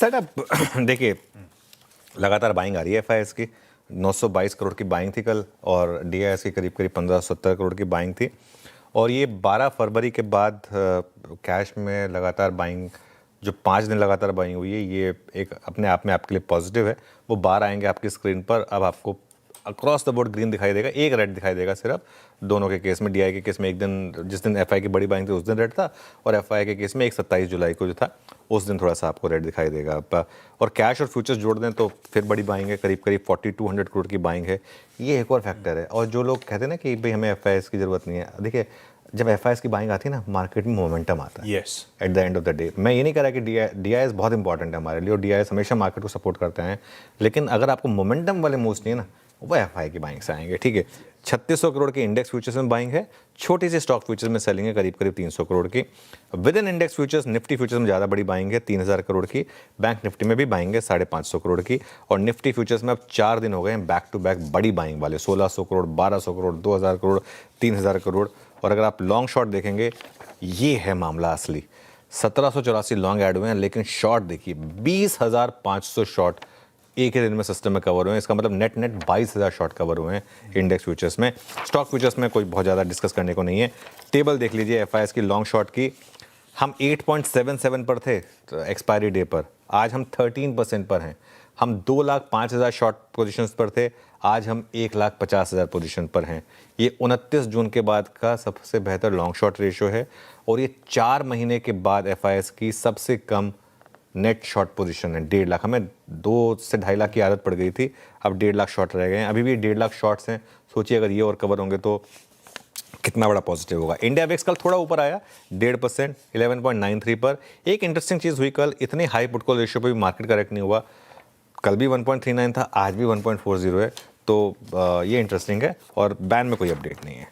Setup देखिए, लगातार buying आ रही है एफआईएस की। 922 करोड़ की बाइंग थी कल, और डीआईएस की करीब करीब 1570 करोड़ की बाइंग थी। और ये 12 फरवरी के बाद कैश में लगातार बाइंग, जो 5 दिन लगातार बाइंग हुई है, ये एक अपने आप में आपके लिए पॉजिटिव है। वो बार आएंगे आपकी स्क्रीन पर। अब आपको अक्रॉस द बोर्ड ग्रीन दिखाई देगा, एक रेड दिखाई देगा सिर्फ दोनों के केस में। डीआई के केस में एक दिन, जिस दिन एफआई की बड़ी बाइंग थी उस दिन रेड था, और एफआई के केस में 27 जुलाई को जो था उस दिन थोड़ा सा आपको रेड दिखाई देगा। और कैश और फ्यूचर्स जोड़ दें तो फिर बड़ी बाइंग है, करीब करीब 4200 करोड़ की बाइंग है। ये एक और फैक्टर है। और जो लोग कहते हैं ना कि भाई हमें एफआईएस की ज़रूरत नहीं है, देखिए जब एफआईएस की बाइंग आती है ना, मार्केट में मोमेंटम आता है। Yes, at the end of the day मैं ये नहीं कह रहा कि डीआईएस बहुत इंपॉर्टेंट है हमारे लिए, और डीआईएस हमेशा मार्केट को सपोर्ट करते हैं, लेकिन अगर आपको मोमेंटम वाले मूव्स नहीं है ना, वो एफआई की बाइंग से आएंगे। ठीक है, 3600 करोड़ की इंडेक्स फ्यूचर्स में बाइंग है, छोटी सी स्टॉक फ्यूचर्स में सेलिंग है करीब करीब 300 करोड़ की। With in index futures Nifty futures में ज़्यादा बड़ी बाइंग है 3000 करोड़ की। बैंक निफ्टी में भी बाइंग है 550 करोड़ की। और निफ्टी फ्यूचर्स में अब 4 दिन हो गए हैं बैक टू बैक बड़ी बाइंग वाले, 1600 करोड़, 1200 करोड़, 2000 करोड़, 3000 करोड़। और अगर आप लॉन्ग शॉर्ट देखेंगे, ये है मामला असली। 1784 लॉन्ग ऐड हुए हैं, लेकिन शॉर्ट देखिए 20,500 शॉर्ट एक ही दिन में सिस्टम में कवर हुए हैं। इसका मतलब नेट 22,000 शॉर्ट कवर हुए हैं इंडेक्स फ्यूचर्स में। स्टॉक फ्यूचर्स में कोई बहुत ज़्यादा डिस्कस करने को नहीं है। टेबल देख लीजिए एफआईएस की लॉन्ग शॉर्ट की। हम 8.77 पर थे एक्सपायरी डे पर, आज हम 13% पर हैं। हम 2,05,000 शॉर्ट पोजीशंस पर थे, आज हम 1,50,000 पोजीशन पर हैं। ये 29 जून के बाद का सबसे बेहतर लॉन्ग शॉर्ट रेशियो है, और ये 4 महीने के बाद एफआईएस की सबसे कम नेट शॉर्ट पोजीशन है। 1.5 लाख, हमें 2 से 2.5 लाख की आदत पड़ गई थी, अब 1.5 लाख शॉर्ट रह गए हैं। अभी भी 1.5 लाख शॉर्ट्स हैं। सोचिए अगर ये और कवर होंगे तो कितना बड़ा पॉजिटिव होगा। इंडिया वेक्स कल थोड़ा ऊपर आया 1.5%, 11.93 पर। एक इंटरेस्टिंग चीज़ हुई कल, इतने हाई पुट कॉल रेशियो पर भी मार्केट करेक्ट नहीं हुआ। कल भी 1.39 था, आज भी 1.40 है। तो ये इंटरेस्टिंग है, और बैन में कोई अपडेट नहीं है।